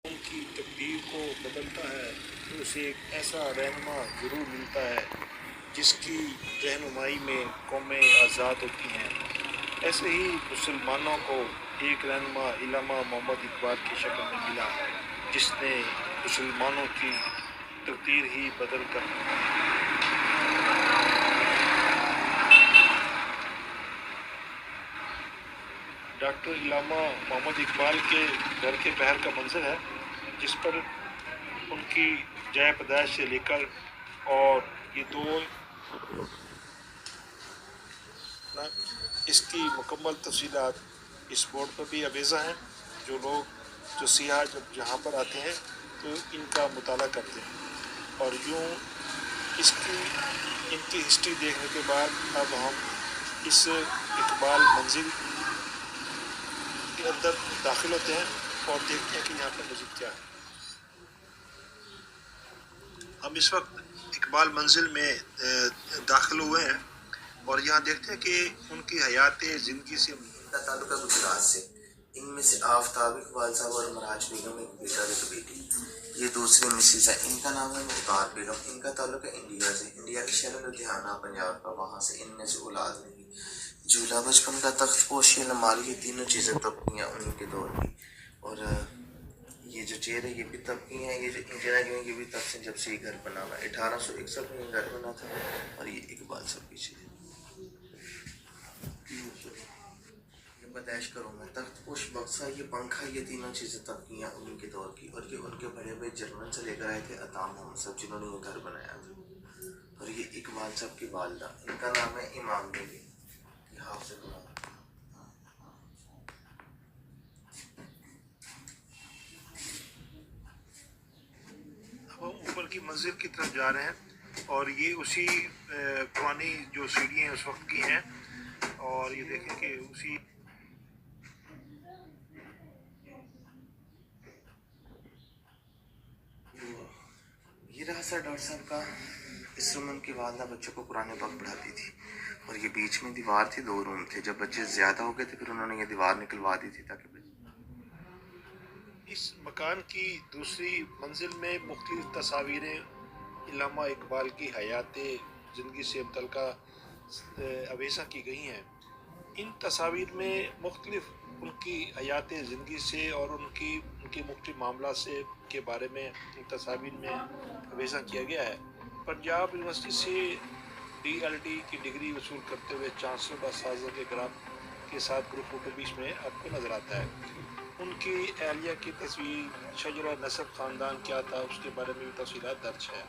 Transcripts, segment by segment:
ان کی تقدیر کو بدلتا ہے تو اسے ایک ایسا رہنما ضرور ملتا ہے جس کی رہنمائی میں قومیں آزاد ہوتی ہیں۔ ایسے ہی مسلمانوں کو ایک رہنما علامہ محمد اقبال کی شکل میں ملا جس نے مسلمانوں کی تقدیر ہی بدل کر ڈاکٹر علامہ محمد اقبال کے گھر کے باہر کا منظر ہے جس پر ان کی جائے پیدائش سے لے کر اور یہ دو اس کی مکمل تفصیلات اس بورڈ پر بھی آویزہ ہیں۔ جو سیاح جب یہاں پر آتے ہیں تو ان کا مطالعہ کرتے ہیں اور یوں ان کی ہسٹری دیکھنے کے بعد اب ہم اس اقبال منزل کے اندر داخل ہوتے ہیں اور دیکھتے ہیں کہ یہاں پر مزید کیا ہے۔ ہم اس وقت اقبال منزل میں داخل ہوئے ہیں اور یہاں دیکھتے ہیں کہ ان کی حیات زندگی سے کا تعلق ہے گجرات سے۔ ان میں سے آفتاب اقبال صاحب اور مراج بیگم ایک بیٹا اور ایک بیٹی، یہ دوسری مسز ہے۔ ان کا نام ہے مختار بیگم۔ ان کا تعلق ہے انڈیا سے، انڈیا کے شہر لدھیانہ پنجاب کا، وہاں سے ان میں سے اولاد نہیں۔ جھولا بچپن کا، تخت پوشی، نمال، یہ تینوں چیزیں طبقیاں انہیں کے دور کی۔ اور یہ جو چیئر ہے یہ بھی طبقی ہیں، یہ جو انجینئر ہیں یہ بھی تب سے جب سے یہ گھر بنا ہوا ہے۔ 1861 میں یہ گھر بنا تھا اور یہ اقبال صاحب پیچھے بدائش کروں میں، تخت پوش، بکسا، یہ پنکھا، یہ تینوں چیزیں طبقیاں انہیں کے دور کی۔ اور یہ ان کے بڑے بھائی جرمن سے لے کر آئے تھے عطا محمد صاحب جنہوں نے یہ گھر بنایا تھا۔ اور یہ اقبال صاحب کی والدہ، ان کا نام ہے امام بیگم، یہ حافظ قرآن۔ اب ہم اوپر کی منزل کی طرف جا رہے ہیں اور یہ اسی پرانی جو سیڑھیاں اس وقت کی ہیں اور یہ دیکھیں کہ اسی یہ رہا سر ڈاکٹر صاحب کا، اس روم ان کی والدہ بچوں کو قرآن پاک پڑھاتی تھی اور یہ بیچ میں دیوار تھی، 2 روم تھے۔ جب بچے زیادہ ہو گئے تھے پھر انہوں نے یہ دیوار نکلوا دی تھی تاکہ اس مکان کی دوسری منزل میں مختلف تصاویریں علامہ اقبال کی حیات زندگی سے متعلقہ آویزہ کی گئی ہیں۔ ان تصاویر میں مختلف ان کی حیات زندگی سے اور ان کے مختلف معاملات سے کے بارے میں ان تصاویر میں آویزہ کیا گیا ہے۔ پنجاب یونیورسٹی سے DLD کی ڈگری وصول کرتے ہوئے چانسلر اساتذہ کے گرام کے ساتھ گروپ فوٹو بیچ میں آپ کو نظر آتا ہے۔ ان کی اہلیہ کی تصویر، شجرہ نسب، خاندان کیا تھا، اس کے بارے میں بھی تفصیلات درج ہے۔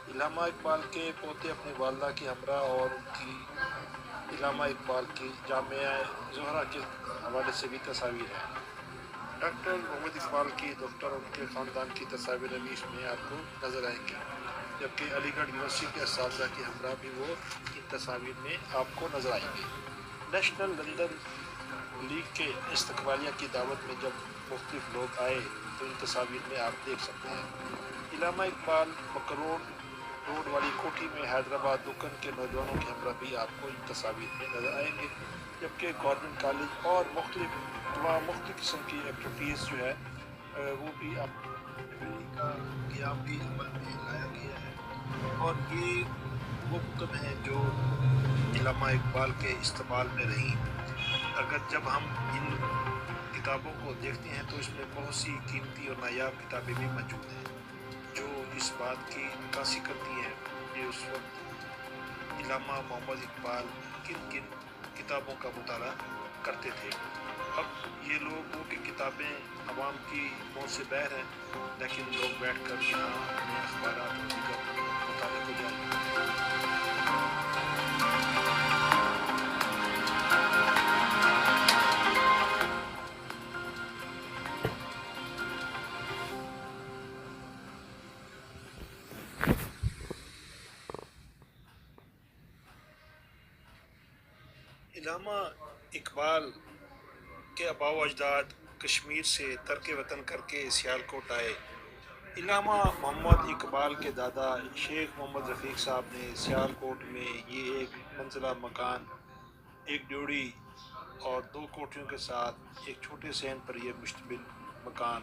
علامہ اقبال کے پوتے اپنی والدہ کے ہمراہ اور ان کی علامہ اقبال کی جامعہ زہرہ کے حوالے سے بھی تصاویر ہیں۔ ڈاکٹر محمد اقبال کی دفتر اور ان کے خاندان کی تصاویریں بھی اس میں آپ کو نظر آئیں گی، جبکہ علی گڑھ یونیورسٹی کے اساتذہ کے ہمراہ بھی وہ ان تصاویر میں آپ کو نظر آئیں گے۔ نیشنل لندن لیگ کے استقبالیہ کی دعوت میں جب مختلف لوگ آئے تو ان تصاویر میں آپ دیکھ سکتے ہیں۔ علامہ اقبال مکروڑ روڈ والی کوٹھی میں حیدرآباد دکن کے نوجوانوں کے ہمراہ بھی آپ کو ان تصاویر میں نظر آئیں گے، جبکہ گورنمنٹ کالج اور مختلف قسم کی ایکٹیویٹیز جو ہے وہ بھی آپ کا قیام بھی عمل میں لایا گیا ہے۔ اور یہ وہ کتب ہیں جو علامہ اقبال کے استعمال میں رہیں۔ اگر جب ہم ان کتابوں کو دیکھتے ہیں تو اس میں بہت سی قیمتی اور نایاب کتابیں بھی موجود ہیں جو اس بات کی عکاسی کرتی ہیں کہ اس وقت علامہ محمد اقبال کن کن کتابوں کا مطالعہ کرتے تھے۔ اب یہ لوگوں کی کتابیں عوام کی پہنچ سے باہر ہیں، لیکن لوگ بیٹھ کر یہاں اپنے اخبارات اور دیگر مطالعے کو جاری رکھتے ہیں۔ علامہ اقبال کے آباء و اجداد کشمیر سے ترک وطن کر کے سیالکوٹ آئے۔ علامہ محمد اقبال کے دادا شیخ محمد رفیق صاحب نے سیالکوٹ میں یہ ایک منزلہ مکان، ایک ڈیوڑی اور 2 کوٹھریوں کے ساتھ ایک چھوٹے صحن پر یہ مشتمل مکان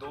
2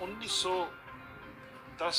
1910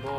9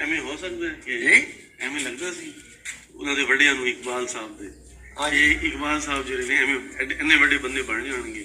ਐਵੇਂ ਹੋ ਸਕਦਾ ਕਿ ਐਵੇਂ ਲੱਗਦਾ ਸੀ ਉਹਨਾਂ ਦੇ ਵੱਡਿਆਂ ਨੂੰ ਇਕਬਾਲ ਸਾਹਿਬ ਦੇ ਇਹ ਇਕਬਾਲ ਸਾਹਿਬ ਜਿਹੜੇ ਨੇ ਐਵੇਂ ਇੰਨੇ ਵੱਡੇ ਬੰਦੇ ਬਣ ਜਾਣਗੇ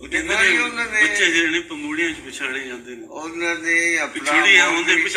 ਬੱਚੇ ਜਿਹੜੇ ਨੇ ਪੰਗੂੜੀਆਂ 'ਚ ਵਿਛਾੜੇ ਜਾਂਦੇ ਨੇ ਉਹਨਾਂ ਨੇ ਆਪਣਾ ਛੋੜੀ ਆ ਉਹਦੇ ਕੁਝ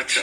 ਅੱਛਾ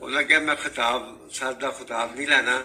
ਉਹਨਾਂ ਕਿਹਾ ਮੈਂ ਖਿਤਾਬ ਸਰ ਦਾ ਖਿਤਾਬ ਨਹੀਂ ਲੈਣਾ,